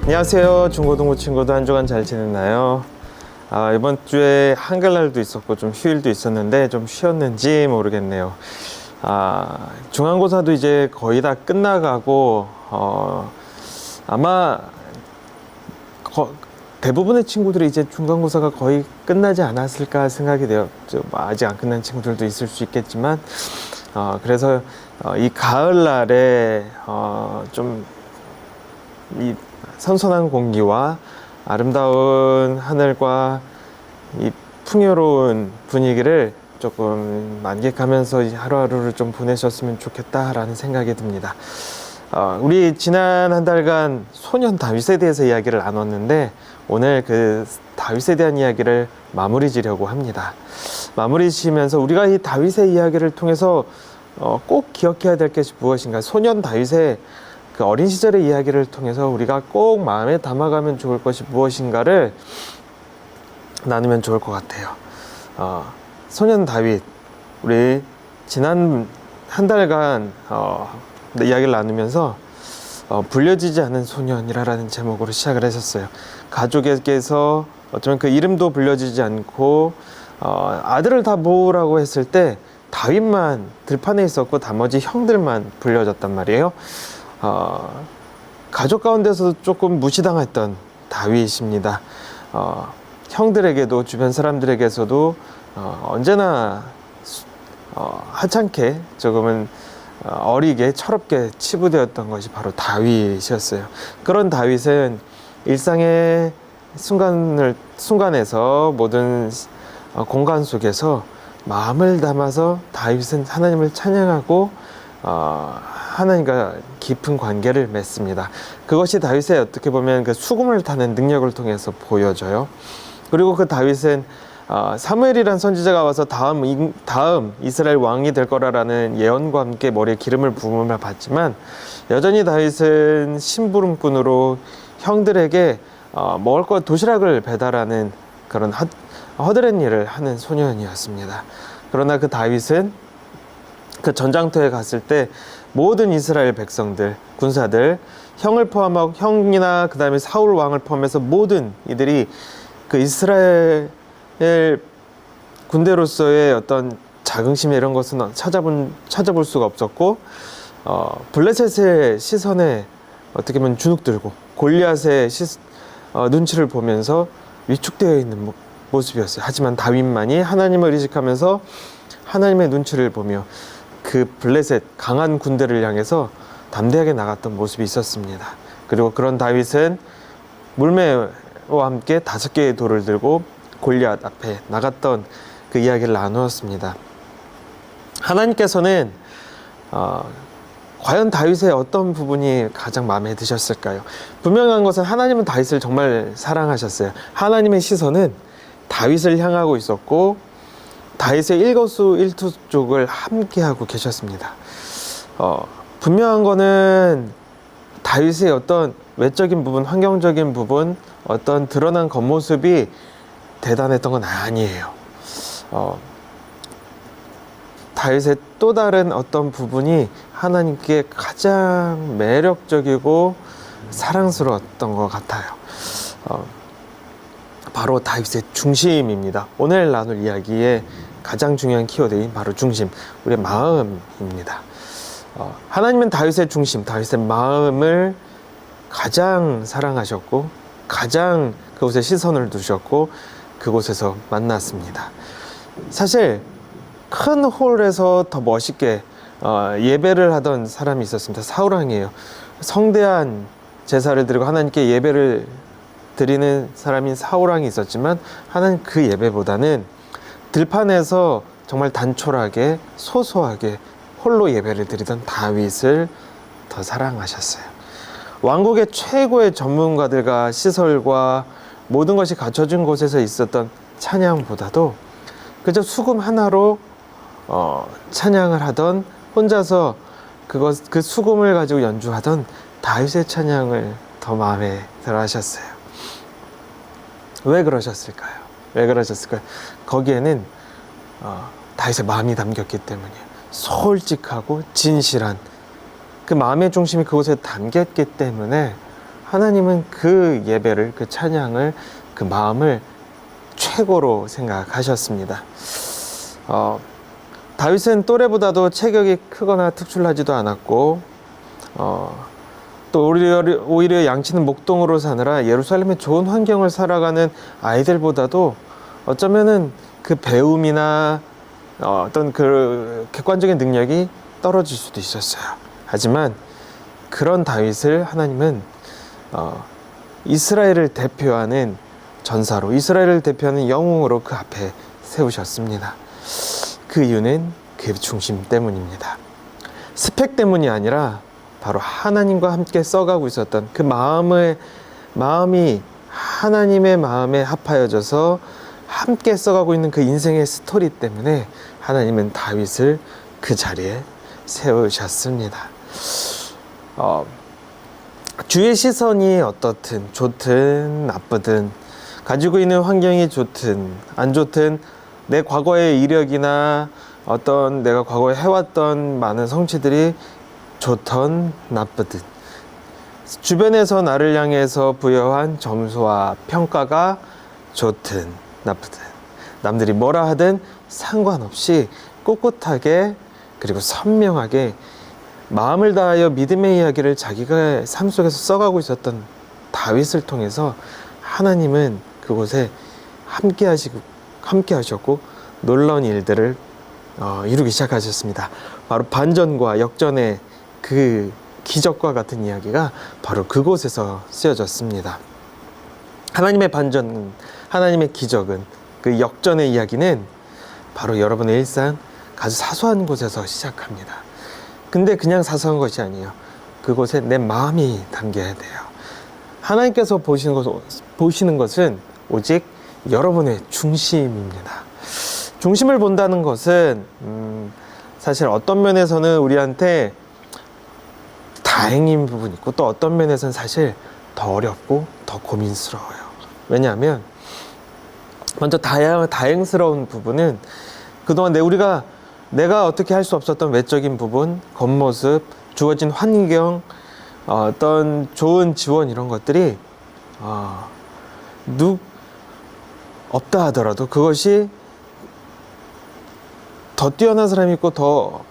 안녕하세요. 중고등부 친구도 한 주간 잘 지냈나요? 이번 주에 한글날도 있었고 좀 휴일도 있었는데 좀 쉬었는지 모르겠네요. 중간고사도 이제 거의 다 끝나가고 아마 대부분의 친구들이 이제 중간고사가 거의 끝나지 않았을까 생각이 돼요. 아직 안 끝난 친구들도 있을 수 있겠지만 그래서 이 가을날에 좀 이 선선한 공기와 아름다운 하늘과 이 풍요로운 분위기를 조금 만끽하면서 이 하루하루를 좀 보내셨으면 좋겠다라는 생각이 듭니다. 우리 지난 한 달간 소년 다윗에 대해서 이야기를 나눴는데 오늘 그 다윗에 대한 이야기를 마무리 지려고 합니다. 마무리 지면서 우리가 이 다윗의 이야기를 통해서 꼭 기억해야 될 것이 무엇인가? 소년 다윗의 그 어린 시절의 이야기를 통해서 우리가 꼭 마음에 담아가면 좋을 것이 무엇인가를 나누면 좋을 것 같아요. 소년 다윗, 우리 지난 한 달간 이야기를 나누면서 불려지지 않은 소년이라는 제목으로 시작을 했었어요. 가족에게서 어쩌면 그 이름도 불려지지 않고 아들을 다 모으라고 했을 때 다윗만 들판에 있었고 나머지 형들만 불려졌단 말이에요. 가족 가운데서도 조금 무시당했던 다윗입니다. 형들에게도 주변 사람들에게서도 언제나 하찮게 조금은 어리게 철없게 치부되었던 것이 바로 다윗이었어요. 그런 다윗은 일상의 순간에서 모든 공간 속에서 마음을 담아서 다윗은 하나님을 찬양하고 하나님과 깊은 관계를 맺습니다. 그것이 다윗의 어떻게 보면 그 수금을 타는 능력을 통해서 보여져요. 그리고 그 다윗은 사무엘이란 선지자가 와서 다음 이스라엘 왕이 될 거라는 예언과 함께 머리에 기름을 부음을 받지만 여전히 다윗은 심부름꾼으로 형들에게 먹을 것 도시락을 배달하는 그런 허드렛 일을 하는 소년이었습니다. 그러나 그 다윗은 그 전장터에 갔을 때 모든 이스라엘 백성들, 군사들, 형을 포함하고 형이나 그 다음에 사울 왕을 포함해서 모든 이들이 그 이스라엘 군대로서의 어떤 자긍심 이런 것은 찾아볼 수가 없었고 블레셋의 시선에 어떻게 보면 주눅들고 골리앗의 눈치를 보면서 위축되어 있는 모습이었어요. 하지만 다윗만이 하나님을 의식하면서 하나님의 눈치를 보며 그 블레셋 강한 군대를 향해서 담대하게 나갔던 모습이 있었습니다. 그리고 그런 다윗은 물매와 함께 5개의 돌을 들고 골리앗 앞에 나갔던 그 이야기를 나누었습니다. 하나님께서는 과연 다윗의 어떤 부분이 가장 마음에 드셨을까요? 분명한 것은 하나님은 다윗을 정말 사랑하셨어요. 하나님의 시선은 다윗을 향하고 있었고 다윗의 일거수일투족을 함께하고 계셨습니다. 분명한 거는 다윗의 어떤 외적인 부분, 환경적인 부분, 어떤 드러난 겉모습이 대단했던 건 아니에요. 다윗의 또 다른 어떤 부분이 하나님께 가장 매력적이고 사랑스러웠던 것 같아요. 바로 다윗의 중심입니다. 오늘 나눌 이야기의 가장 중요한 키워드인 바로 중심, 우리의 마음입니다. 하나님은 다윗의 중심, 다윗의 마음을 가장 사랑하셨고 가장 그곳에 시선을 두셨고 그곳에서 만났습니다. 사실 큰 홀에서 더 멋있게 예배를 하던 사람이 있었습니다. 사울왕이에요. 성대한 제사를 드리고 하나님께 예배를 드리는 사람인 사울왕이 있었지만 하나님 그 예배보다는 들판에서 정말 단촐하게 소소하게 홀로 예배를 드리던 다윗을 더 사랑하셨어요. 왕국의 최고의 전문가들과 시설과 모든 것이 갖춰진 곳에서 있었던 찬양보다도 그저 수금 하나로 찬양을 하던 혼자서 그 수금을 가지고 연주하던 다윗의 찬양을 더 마음에 들어 하셨어요. 왜 그러셨을까요? 거기에는 다윗의 마음이 담겼기 때문이에요. 솔직하고 진실한 그 마음의 중심이 그곳에 담겼기 때문에 하나님은 그 예배를, 그 찬양을, 그 마음을 최고로 생각하셨습니다. 다윗은 또래보다도 체격이 크거나 특출나지도 않았고 또 오히려 양치는 목동으로 사느라 예루살렘의 좋은 환경을 살아가는 아이들보다도 어쩌면은 그 배움이나 어떤 그 객관적인 능력이 떨어질 수도 있었어요. 하지만 그런 다윗을 하나님은 이스라엘을 대표하는 전사로, 이스라엘을 대표하는 영웅으로 그 앞에 세우셨습니다. 그 이유는 그 중심 때문입니다. 스펙 때문이 아니라 바로 하나님과 함께 써가고 있었던 그 마음이 하나님의 마음에 합하여져서 함께 써가고 있는 그 인생의 스토리 때문에 하나님은 다윗을 그 자리에 세우셨습니다. 주의 시선이 어떻든 좋든 나쁘든, 가지고 있는 환경이 좋든 안 좋든, 내 과거의 이력이나 어떤 내가 과거에 해왔던 많은 성취들이 좋든 나쁘든, 주변에서 나를 향해서 부여한 점수와 평가가 좋든 나쁘든, 남들이 뭐라 하든 상관없이 꿋꿋하게 그리고 선명하게 마음을 다하여 믿음의 이야기를 자기가 삶 속에서 써가고 있었던 다윗을 통해서 하나님은 그곳에 함께 하셨고 놀라운 일들을 이루기 시작하셨습니다. 바로 반전과 역전의 그 기적과 같은 이야기가 바로 그곳에서 쓰여졌습니다. 하나님의 반전, 하나님의 기적은, 그 역전의 이야기는 바로 여러분의 일상 아주 사소한 곳에서 시작합니다. 근데 그냥 사소한 것이 아니에요. 그곳에 내 마음이 담겨야 돼요. 하나님께서 보시는 것은 오직 여러분의 중심입니다. 중심을 본다는 것은 사실 어떤 면에서는 우리한테 다행인 부분이 있고, 또 어떤 면에서는 사실 더 어렵고 더 고민스러워요. 왜냐하면 먼저 다행스러운 부분은 그동안 내가 어떻게 할 수 없었던 외적인 부분, 겉모습, 주어진 환경, 어떤 좋은 지원, 이런 것들이 없다 하더라도, 그것이 더 뛰어난 사람이 있고 더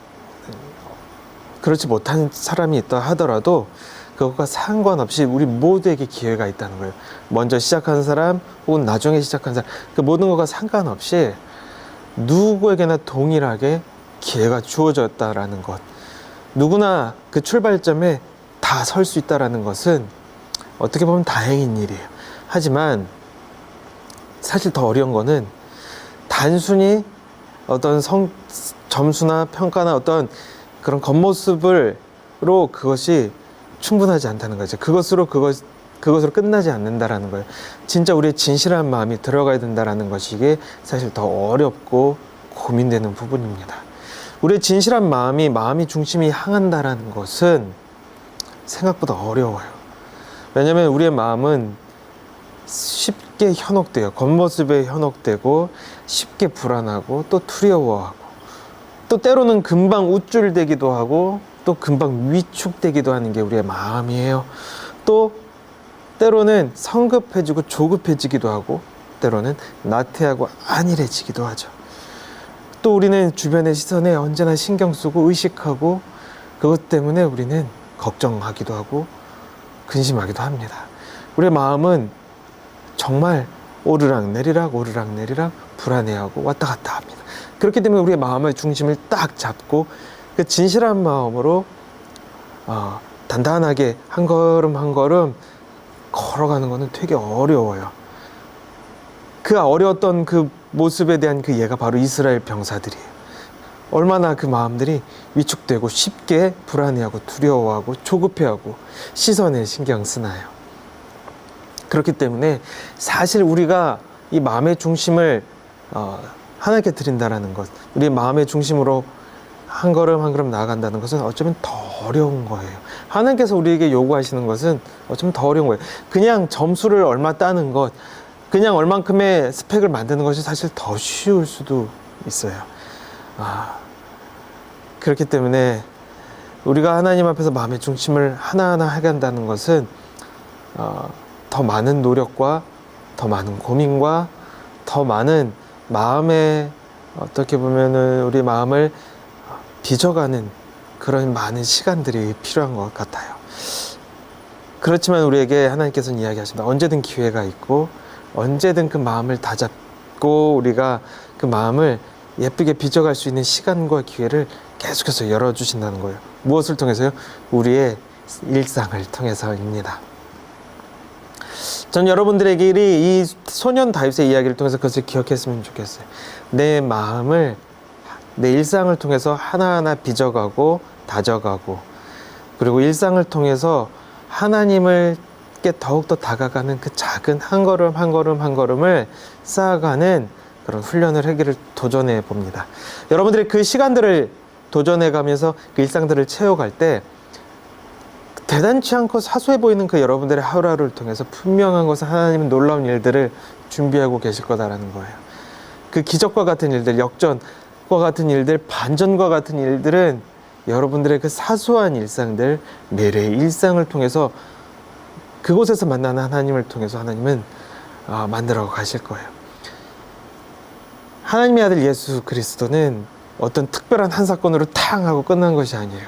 그렇지 못한 사람이 있다 하더라도 그것과 상관없이 우리 모두에게 기회가 있다는 거예요. 먼저 시작한 사람 혹은 나중에 시작한 사람, 그 모든 것과 상관없이 누구에게나 동일하게 기회가 주어졌다라는 것, 누구나 그 출발점에 다 설 수 있다라는 것은 어떻게 보면 다행인 일이에요. 하지만 사실 더 어려운 거는 단순히 어떤 점수나 평가나 어떤 그런 겉모습으로 그것이 충분하지 않다는 거죠. 그것으로 끝나지 않는다라는 거예요. 진짜 우리의 진실한 마음이 들어가야 된다라는 것이, 이게 사실 더 어렵고 고민되는 부분입니다. 우리의 진실한 마음이 중심이 향한다라는 것은 생각보다 어려워요. 왜냐하면 우리의 마음은 쉽게 현혹돼요. 겉모습에 현혹되고 쉽게 불안하고 또 두려워하고, 또 때로는 금방 우쭐대기도 하고 또 금방 위축되기도 하는 게 우리의 마음이에요. 또 때로는 성급해지고 조급해지기도 하고, 때로는 나태하고 안일해지기도 하죠. 또 우리는 주변의 시선에 언제나 신경 쓰고 의식하고, 그것 때문에 우리는 걱정하기도 하고 근심하기도 합니다. 우리의 마음은 정말 오르락내리락 불안해하고 왔다 갔다 합니다. 그렇기 때문에 우리의 마음의 중심을 딱 잡고 그 진실한 마음으로 단단하게 한 걸음 한 걸음 걸어가는 것은 되게 어려워요. 그 어려웠던 그 모습에 대한 그 예가 바로 이스라엘 병사들이에요. 얼마나 그 마음들이 위축되고 쉽게 불안해하고 두려워하고 조급해하고 시선에 신경 쓰나요. 그렇기 때문에 사실 우리가 이 마음의 중심을 하나님께 드린다라는 것, 우리 마음의 중심으로 한 걸음 한 걸음 나아간다는 것은 어쩌면 더 어려운 거예요. 하나님께서 우리에게 요구하시는 것은 어쩌면 더 어려운 거예요. 그냥 점수를 얼마 따는 것, 그냥 얼만큼의 스펙을 만드는 것이 사실 더 쉬울 수도 있어요. 그렇기 때문에 우리가 하나님 앞에서 마음의 중심을 하나하나 해간다는 것은 더 많은 노력과 더 많은 고민과 더 많은 마음의 어떻게 보면은 우리 마음을 빚어가는 그런 많은 시간들이 필요한 것 같아요. 그렇지만 우리에게 하나님께서는 이야기하십니다. 언제든 기회가 있고 언제든 그 마음을 다잡고 우리가 그 마음을 예쁘게 빚어갈 수 있는 시간과 기회를 계속해서 열어주신다는 거예요. 무엇을 통해서요? 우리의 일상을 통해서입니다. 전 여러분들에게 이 소년 다윗의 이야기를 통해서 그것을 기억했으면 좋겠어요. 내 마음을, 내 일상을 통해서 하나하나 빚어가고 다져가고, 그리고 일상을 통해서 하나님께 더욱더 다가가는 그 작은 한 걸음 한 걸음 한 걸음을 쌓아가는 그런 훈련을 하기를 도전해 봅니다. 여러분들이 그 시간들을 도전해 가면서 그 일상들을 채워갈 때 대단치 않고 사소해 보이는 그 여러분들의 하루하루를 통해서 분명한 것은 하나님은 놀라운 일들을 준비하고 계실 거다라는 거예요. 그 기적과 같은 일들, 역전과 같은 일들, 반전과 같은 일들은 여러분들의 그 사소한 일상들, 매일의 일상을 통해서 그곳에서 만나는 하나님을 통해서 하나님은 만들어 가실 거예요. 하나님의 아들 예수 그리스도는 어떤 특별한 한 사건으로 탕 하고 끝난 것이 아니에요.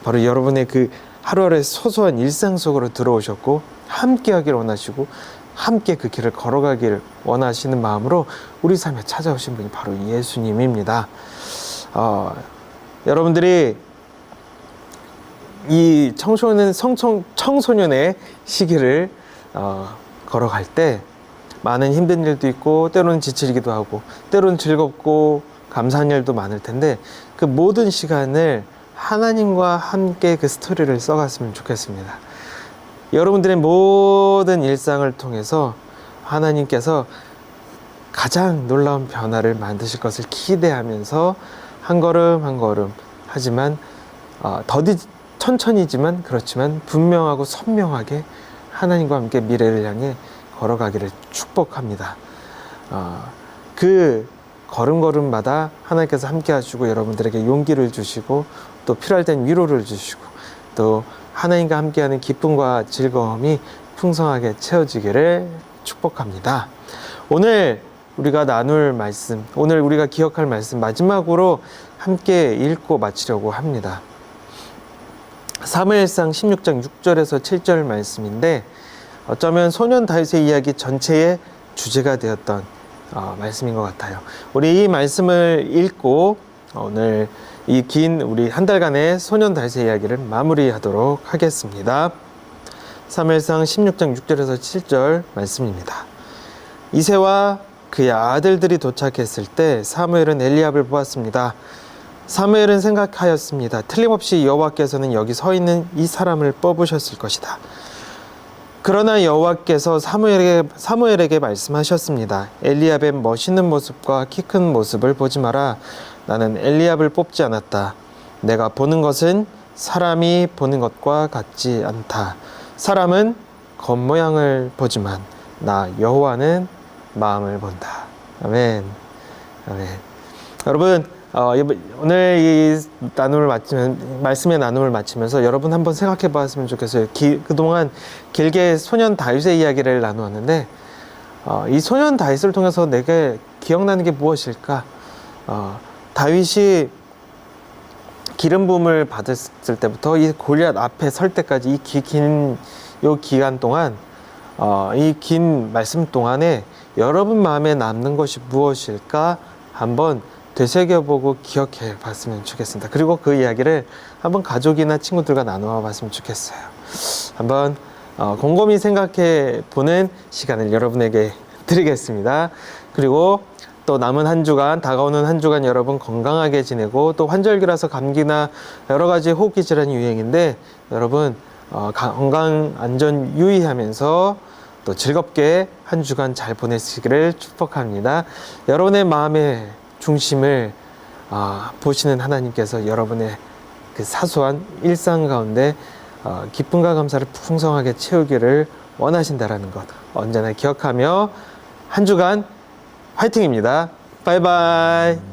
바로 여러분의 그 하루하루의 소소한 일상 속으로 들어오셨고 함께 하기를 원하시고 함께 그 길을 걸어가기를 원하시는 마음으로 우리 삶에 찾아오신 분이 바로 예수님입니다. 여러분들이 이 청소년의 시기를 걸어갈 때 많은 힘든 일도 있고 때로는 지치기도 하고 때로는 즐겁고 감사한 일도 많을 텐데 그 모든 시간을 하나님과 함께 그 스토리를 써갔으면 좋겠습니다. 여러분들의 모든 일상을 통해서 하나님께서 가장 놀라운 변화를 만드실 것을 기대하면서 한 걸음 한 걸음 하지만 더디 천천히지만 그렇지만 분명하고 선명하게 하나님과 함께 미래를 향해 걸어가기를 축복합니다. 그 걸음걸음마다 하나님께서 함께 하시고 여러분들에게 용기를 주시고 또 필요할 땐 위로를 주시고 또 하나님과 함께하는 기쁨과 즐거움이 풍성하게 채워지기를 축복합니다. 오늘 우리가 나눌 말씀, 오늘 우리가 기억할 말씀 마지막으로 함께 읽고 마치려고 합니다. 사무엘상 16장 6절에서 7절 말씀인데 어쩌면 소년 다윗의 이야기 전체의 주제가 되었던 말씀인 것 같아요. 우리 이 말씀을 읽고 오늘 이 긴 우리 한 달간의 소년 다윗의 이야기를 마무리하도록 하겠습니다. 사무엘상 16장 6절에서 7절 말씀입니다. 이새와 그의 아들들이 도착했을 때 사무엘은 엘리압을 보았습니다. 사무엘은 생각하였습니다. 틀림없이 여호와께서는 여기 서 있는 이 사람을 뽑으셨을 것이다. 그러나 여호와께서 사무엘에게 말씀하셨습니다. 엘리압의 멋있는 모습과 키 큰 모습을 보지 마라. 나는 엘리압을 뽑지 않았다. 내가 보는 것은 사람이 보는 것과 같지 않다. 사람은 겉모양을 보지만 나 여호와는 마음을 본다. 아멘. 아멘. 여러분 오늘 이 말씀의 나눔을 마치면서 여러분 한번 생각해 봤으면 좋겠어요. 그동안 길게 소년 다윗의 이야기를 나누었는데 이 소년 다윗을 통해서 내게 기억나는 게 무엇일까? 다윗이 기름 부음을 받았을 때부터 이 골리앗 앞에 설 때까지 요 기간 동안 이 긴 말씀 동안에 여러분 마음에 남는 것이 무엇일까? 한번 되새겨보고 기억해 봤으면 좋겠습니다. 그리고 그 이야기를 한번 가족이나 친구들과 나누어 봤으면 좋겠어요. 한번 곰곰이 생각해 보는 시간을 여러분에게 드리겠습니다. 그리고 또 남은 한 주간, 다가오는 한 주간 여러분 건강하게 지내고 또 환절기라서 감기나 여러 가지 호흡기 질환이 유행인데 여러분 건강 안전 유의하면서 또 즐겁게 한 주간 잘 보내시기를 축복합니다. 여러분의 마음의 중심을 보시는 하나님께서 여러분의 그 사소한 일상 가운데 기쁨과 감사를 풍성하게 채우기를 원하신다라는 것 언제나 기억하며 한 주간 화이팅입니다. 바이바이.